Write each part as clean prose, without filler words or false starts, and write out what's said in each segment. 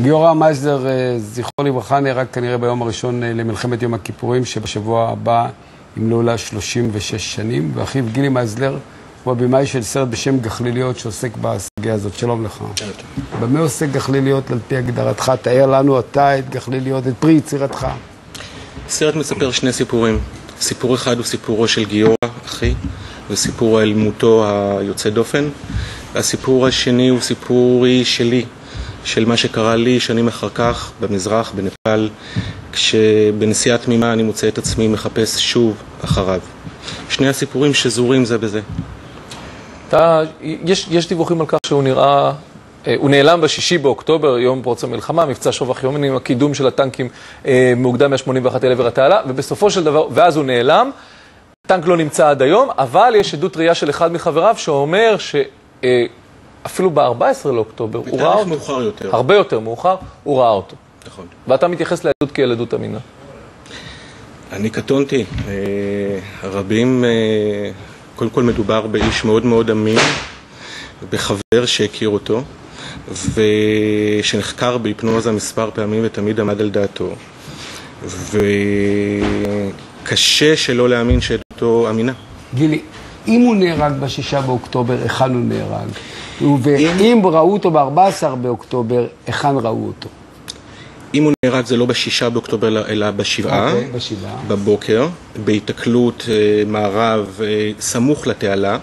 גיורא מייזלר, זכרו לברכה, נהרג כנראה ביום הראשון למלחמת יום הכיפורים, שבשבוע הבא ימלאו לה 36 שנים, ואחיו גילי מייזלר הוא הבמאי של סרט בשם גחליליות שעוסק בסוגיה הזאת. שלום לך. במה עוסק גחליליות על פי הגדרתך? תאר לנו אתה את גחליליות, את פרי יצירתך. הסרט מספר שני סיפורים. סיפור אחד הוא סיפורו של גיורא, אחי, וסיפור על מותו היוצא דופן. והסיפור השני הוא סיפורי שלי, של מה שקרה לי שנים אחר כך במזרח, בנפאל, כשבנסיעה תמימה אני מוצא את עצמי מחפש שוב אחריו. שני הסיפורים שזורים זה בזה. יש דיווחים על כך שהוא נראה, הוא נעלם ב6 באוקטובר, יום פרוץ המלחמה, מבצע שובך יומין, עם הקידום של הטנקים מוקדם 181 אל עבר התעלה, ובסופו של דבר, ואז הוא נעלם, הטנק לא נמצא עד היום, אבל יש עדות ראייה של אחד מחבריו שאומר שאפילו ב14 לאוקטובר הוא ראה אותו. מאוחר יותר. הרבה יותר מאוחר, הוא ראה אותו. נכון. ואתה מתייחס לעדות כאל עדות אמינה. אני קטונתי. רבים, קודם כל מדובר באיש מאוד מאוד אמין, בחבר שהכיר אותו, ושנחקר בהיפנוזה מספר פעמים ותמיד עמד על דעתו. וקשה שלא להאמין שעדותו אמינה. גילי, אם הוא נהרג ב6 באוקטובר, היכן הוא נהרג? ואם ראו אותו ב14 באוקטובר, היכן ראו אותו? אם הוא נהרג זה לא ב6 באוקטובר אלא ב7, בבוקר, בהתקלות מערב סמוך לתעלה.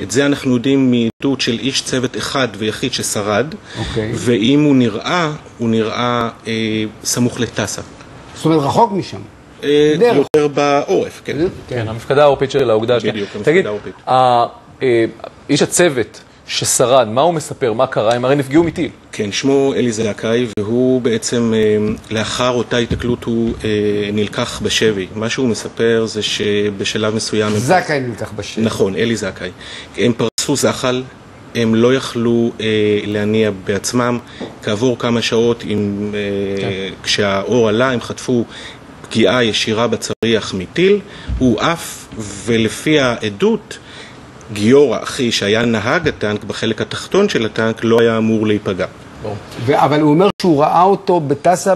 את זה אנחנו יודעים מעדות של איש צוות אחד ויחיד ששרד, ואם הוא נראה סמוך לטסה. זאת אומרת רחוק משם? יותר בעורף, כן. כן, המפקדה העורפית של האוגדה. בדיוק, המפקדה העורפית. איש הצוות ששרד, מה הוא מספר? מה קרה? הם הרי נפגעו מטיל. כן, שמו אלי זכאי, והוא בעצם, לאחר אותה התקלות הוא נלקח בשבי. מה שהוא מספר זה שבשלב מסוים... זכאי נלקח בשבי. נכון, אלי זכאי. הם פרסו זחל, הם לא יכלו להניע בעצמם. כעבור כמה שעות, כשהאור עלה, הם חטפו פגיעה ישירה בצריח מטיל. הוא עף, ולפי העדות, גיורא, אחי, שהיה נהג הטנק בחלק התחתון של הטנק, לא היה אמור להיפגע. אבל הוא אומר שהוא ראה אותו בטסה...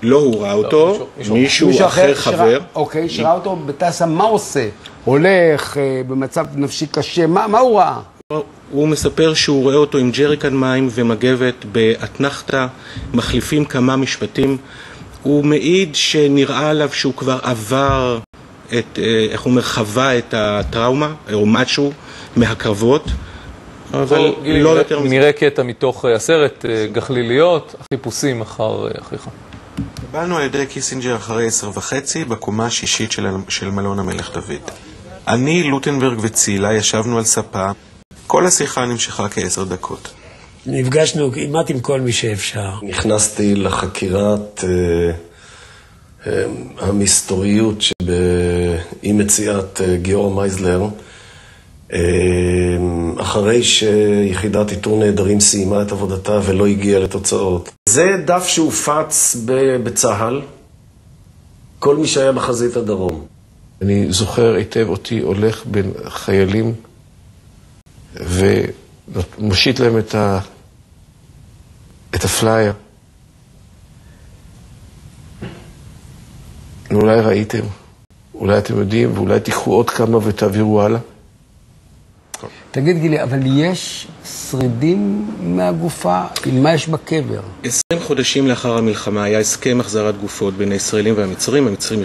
לא, הוא ראה אותו, מישהו אחר חבר. אוקיי, שראה אותו בטסה, מה עושה? הולך במצב נפשי קשה, מה הוא ראה? הוא מספר שהוא רואה אותו עם ג'ריקן מים ומגבת באתנחתא, מחליפים כמה משפטים. הוא מעיד שנראה עליו שהוא כבר עבר איך הוא חווה את הטראומה, או משהו מהקרבות, אבל לא יותר מזה. נראה קטע מתוך הסרט, גחליליות, החיפושים אחר אחיך. קיבלנו על ידי קיסינג'ר אחרי 10:30 בקומה השישית של מלון המלך דוד. אני, לוטנברג וצילה ישבנו על ספה, כל השיחה נמשכה כ10 דקות. נפגשנו כמעט עם כל מי שאפשר. נכנסתי לחקירת המסתוריות עם מציאת גיורא מייזלר, אחרי שיחידת איתור נעדרים סיימה את עבודתה ולא הגיעה לתוצאות. זה דף שהופץ בצהל, כל מי שהיה בחזית הדרום. אני זוכר היטב אותי הולך בין חיילים ומושיט להם את הפלייר. אולי ראיתם, אולי אתם יודעים, ואולי תיקחו עוד כמה ותעבירו הלאה. תגיד גילי, אבל יש שרידים מהגופה? מה יש בקבר? 20 חודשים לאחר המלחמה היה הסכם החזרת גופות בין הישראלים והמצרים. המצרים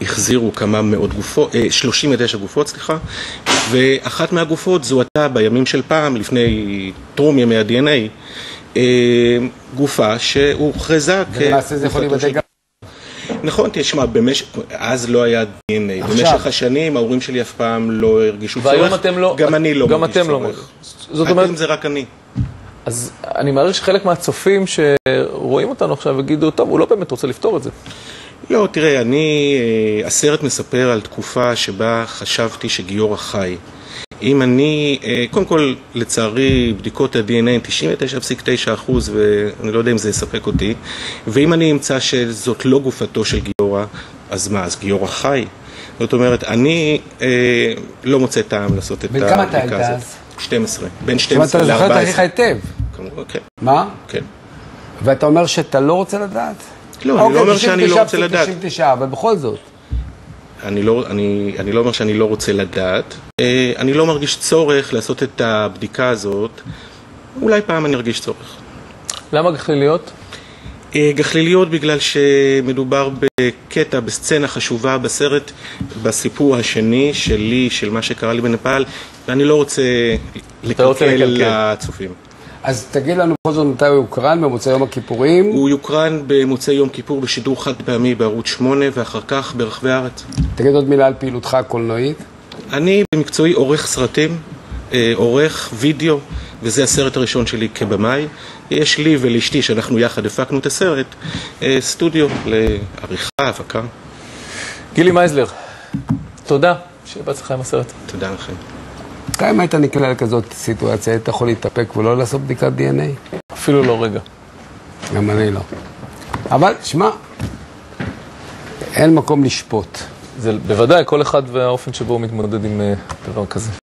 החזירו כמה מאות גופות, 39 גופות, סליחה, ואחת מהגופות זוהתה בימים של פעם, לפני טרום ימי ה-DNA, גופה שהוכרזה ולמעשה זה יכול להיבדק גם. נכון, תשמע, אז לא היה DNA. במשך השנים, ההורים שלי אף פעם לא הרגישו צורך. גם אני לא מרגיש צורך. זאת אומרת, זה רק אני. אז אני מעריך שחלק מהצופים שרואים אותנו עכשיו וגידו, טוב, הוא לא באמת רוצה לפתור את זה. לא, תראה, הסרט מספר על תקופה שבה חשבתי שגיורא חי. אם אני, קודם כל, לצערי, בדיקות ה-DNA 99.9%, ואני לא יודע אם זה יספק אותי, ואם אני אמצא שזאת לא גופתו של גיורא, אז מה, אז גיורא חי? זאת אומרת, אני לא מוצא טעם לעשות את הבדיקה הזאת. בן כמה אתה היית אז? 12, בין 12 ל-14. זאת אומרת, אתה זוכר את אחיך היטב? כמובן, כן. מה? כן. ואתה אומר שאתה לא רוצה לדעת? לא, אני לא אומר שאני לא רוצה לדעת. 99, אבל בכל זאת. אני לא אומר שאני לא רוצה לדעת. אני לא מרגיש צורך לעשות את הבדיקה הזאת. אולי פעם אני ארגיש צורך. למה גחליליות? גחליליות בגלל שמדובר בקטע, בסצנה חשובה בסרט, בסיפור השני שלי, של מה שקרה לי בנפאל, ואני לא רוצה לקלקל לצופים. אז תגיד לנו בכל זאת מתי הוא יוקרן, במוצאי יום הכיפורים? הוא יוקרן במוצאי יום כיפור בשידור חד פעמי בערוץ 8, ואחר כך ברחבי הארץ. תגיד עוד מילה על פעילותך הקולנועית. אני במקצועי עורך סרטים, עורך וידאו, וזה הסרט הראשון שלי כבמאי. יש לי ולאשתי, שאנחנו יחד הפקנו את הסרט, סטודיו לעריכה, הפקה. גילי מייזלר, תודה. שיהיה בהצלחה עם הסרט. תודה לכם. אתה אם היית נקלע לכזאת סיטואציה, היית יכול להתאפק ולא לעשות בדיקת DNA? אפילו לא רגע. גם אני לא. אבל, שמע, אין מקום לשפוט. זה בוודאי, כל אחד והאופן שבו הוא מתמודד עם דבר כזה.